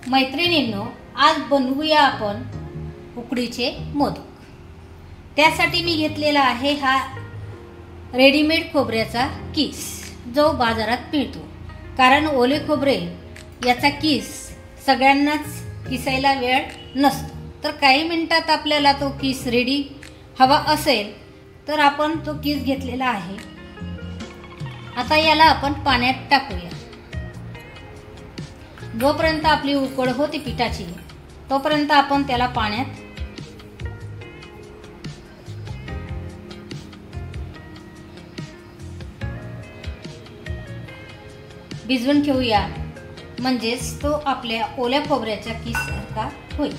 मैत्रिणींनो, आज बनवूया आपण उकडीचे मोदक। त्यासाठी मी घेतलेला आहे हा रेडीमेड खोबऱ्याचा किस, जो बाजारात मिळतो। कारण ओले खोबरे याचा किस सगळ्यांनाच किसायला वेळ नसतो, तर काही मिनिटात आपल्याला तो किस रेडी हवा असेल तर आपण तो किस घेतलेला आहे। आता याला आपण पाण्यात टाकूया। जोपर्यंत आपली उकळ होती पिठाची तोपर्यंत आपण त्याला पाण्यात भिजवून ठेवूया, म्हणजेच तो आपल्या ओल्या खोबऱ्याच्या किस सारखा होईल।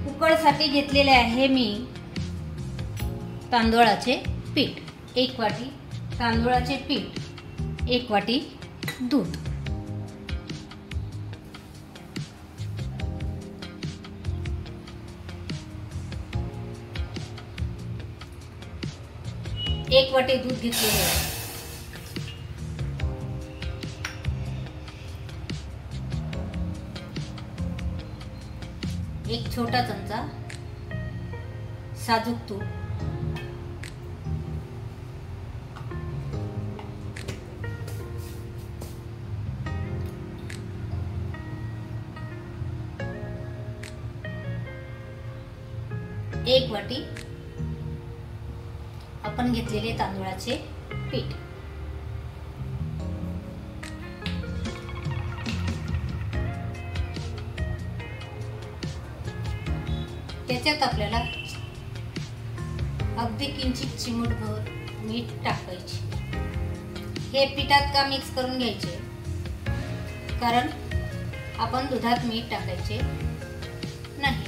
उकळसाठी घेतलेले आहे मी तांदूळाचे पीठ, 1 वाटी तांदूळाचे पीठ, 1 वाटी दूध, एक वाटी दूध घेतलेले आहे। एक छोटा चमचा साजूक तूप, एक वाटी आपण घेतलेले तांदूळाचे पीठ, त्याच्यात आपल्याला अगदी किंचित चिमूटभर मीठ टाकायचे। हे पिठात का मिक्स करून घ्यायचे, कारण आपण दुधात मीठ टाकायचे नाही।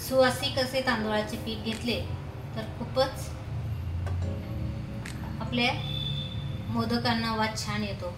सुवासिक असे तांदूळाचे पीठ घेतले तर खूपच आपल्या मोदकांना वास छान येतो।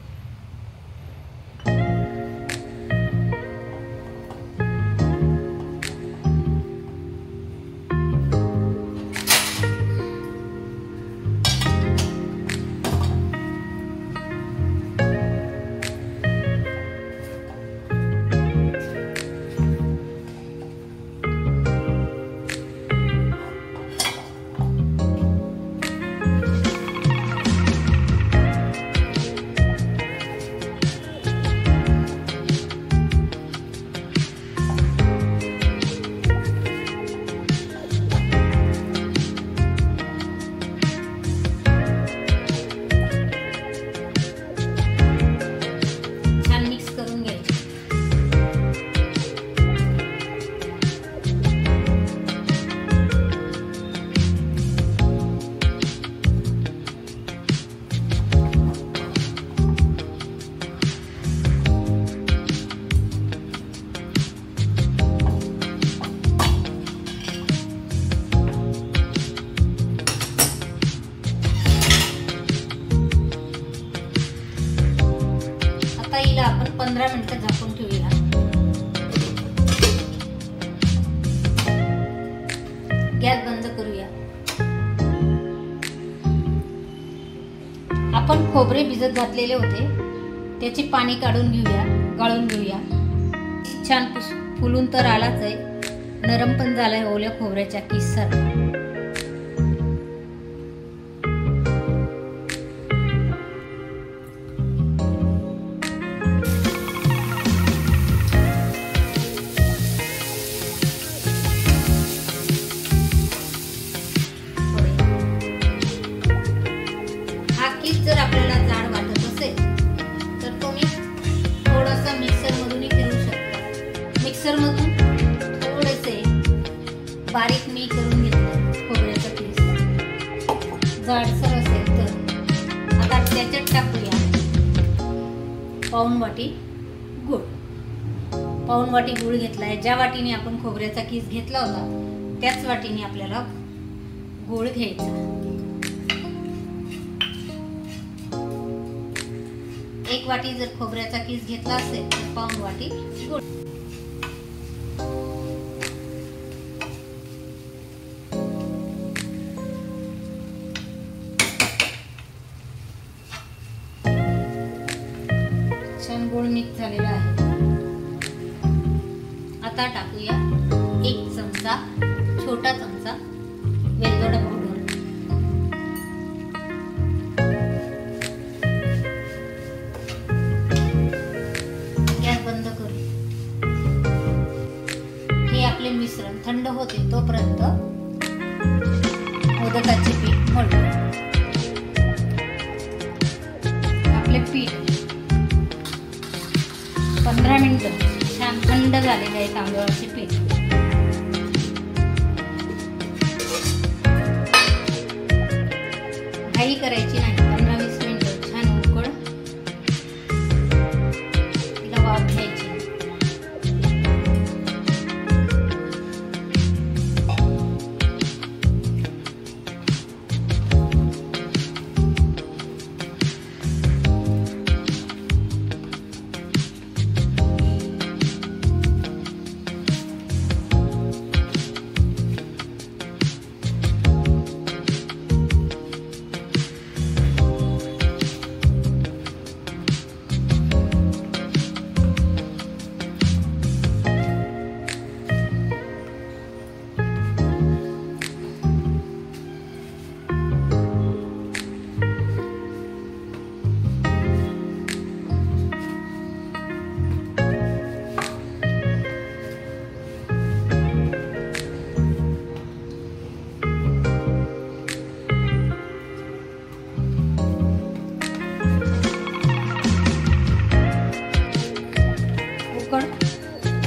आपण 15 मिनिटे झाकून ठेवूया। गॅस बंद करूया। आपण खोबरे भिजत घातलेले होते त्याचे पाणी काढून घेऊया, गाळून घेऊया। छान फुलून तर आलाच आहे, नरम पण झालाय ओल्या खोबऱ्याच्या किस सारखा। जर आपल्याला जाड वाटत असेल तर तुम्ही थोडासा मिक्सर मधून फिरवू शकता। मिक्सर मधून थोडेसे बारीक मी करून घेतले खोबऱ्याचा पीस। जाडसर असेल तर आता त्याच्यात टाकूया पाऊण वाटी गूळ, पाऊण वाटी गूळ घेतला आहे. ज्या वाटीने आपण खोबऱ्याचा किस घेतला होता त्याच वाटीने आपल्याला गूळ घ्यायचा. 1 वाटी जर खोबऱ्याचा किस घेतला असेल तर पाऊण वाटी गूळ. छान गूळ मिक्स झालेला आहे. आता टाकूया 1 चमचा, छोटा चमचा वेलदोडा पावडर. गॅस बंद करू. हे आपले मिश्रण थंड होते तोपर्यंत मोदकाचे पीठ मळू. आपले पीठ 15 मिनिटं छान थंड झालेले आहे. तांदळाचे पीठ घाई करायची नाही. 15-20 मिनिटं छान उकळ तिला वाफ घ्यायची.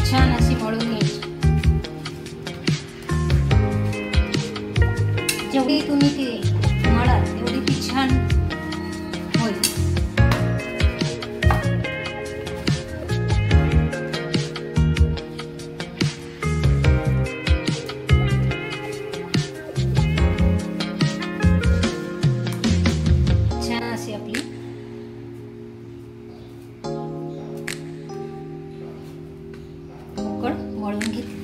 छान अशी मळून घ्यायची. जेवढी तुम्ही ती मळाल तेवढी ती छान होईल. छान अशी आपली मळून घेतली.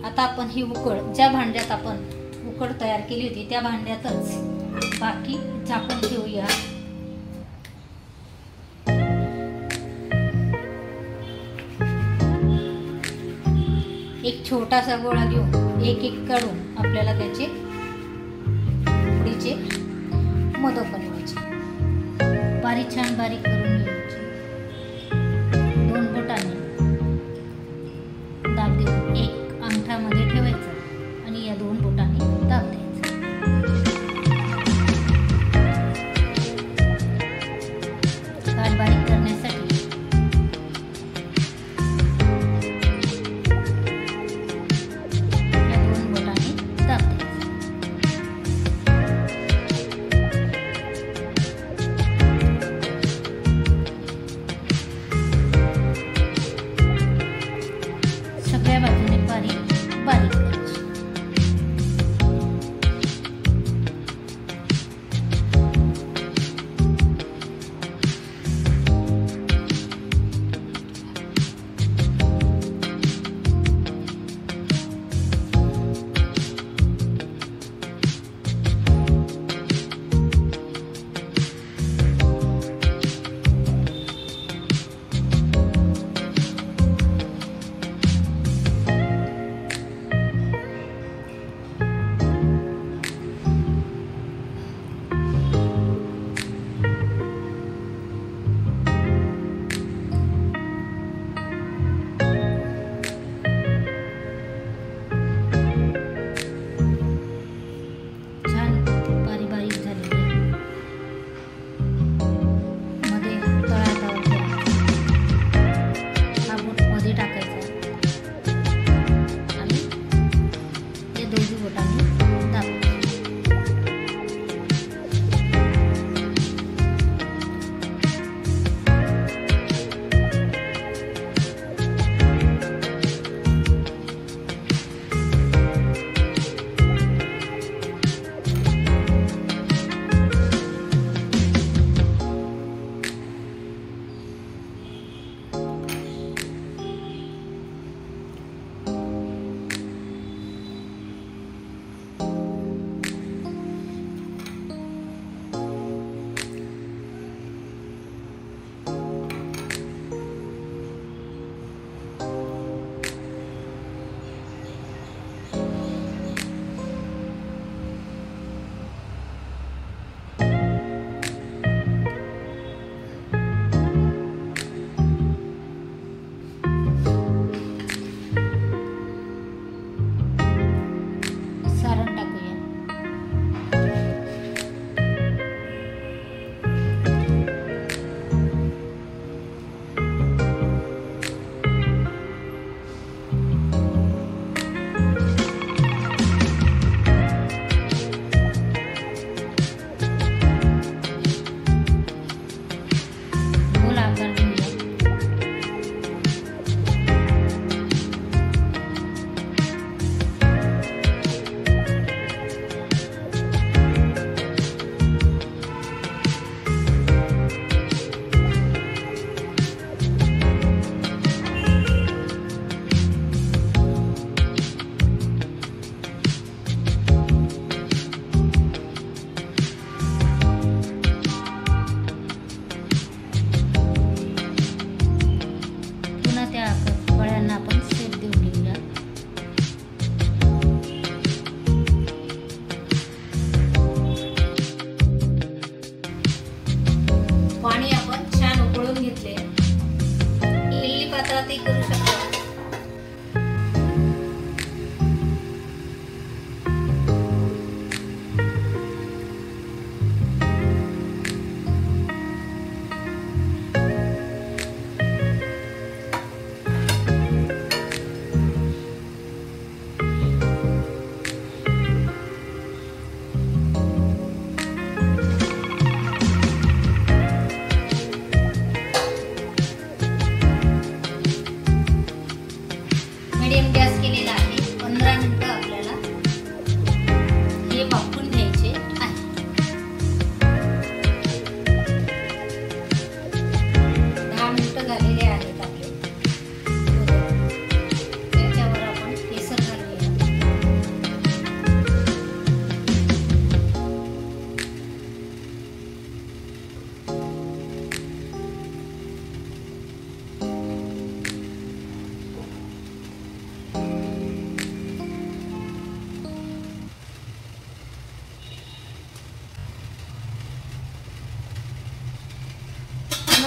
आता आपण ही उकळ ज्या भांड्यात आपण उकळ तयार केली होती त्या भांड्यातच बाकी झाकून ठेवूया. एक छोटासा गोळा घेऊन एक काढून आपल्याला त्याचे उकडीचे मोदक बनवायचे. छान बारीक करून घ्यायचे. 2 बोटाने दाब देऊन एक अंगठा मध्ये ठेवायचा आणि या 2 बोटाने दाब द्यायचा. काठ बारीक करण्यासाठी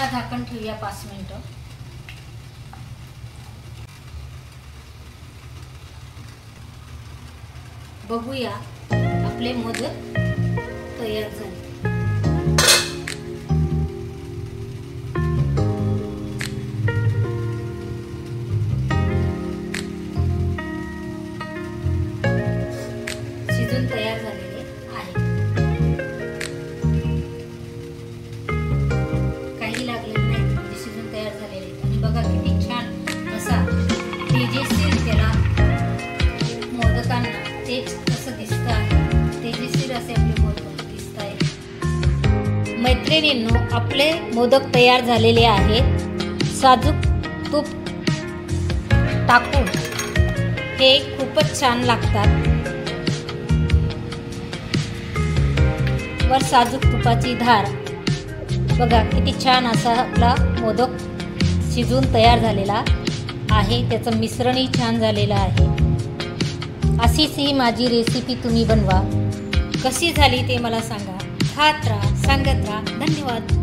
पुन्हा झाकण ठेवूया 5 मिनिटं. बघूया आपले मोदक तयार झाले. शिजून तयार झालेले आहे. काही लागले नाही, म्हणजे शिजून तयार झालेले. आणि बघा किती छान असा तेजस्वी त्याला मोदकांना ते कसं दिसत आहे. तेजस्वी असे आपले मोदक दिसत आहे. मैत्रिणींनो, आपले मोदक तयार झालेले आहेत. साजूक तूप टाकून हे खूपच छान लागतात. वर साजूक तुपाची धार. बघा किती छान असा आपला मोदक शिजून तयार झालेला आहे. त्याचं मिश्रणही छान झालेलं आहे. अशीच ही माझी रेसिपी तुम्ही बनवा. कशी झाली ते मला सांगा. खात राहा, सांगत राहा. धन्यवाद.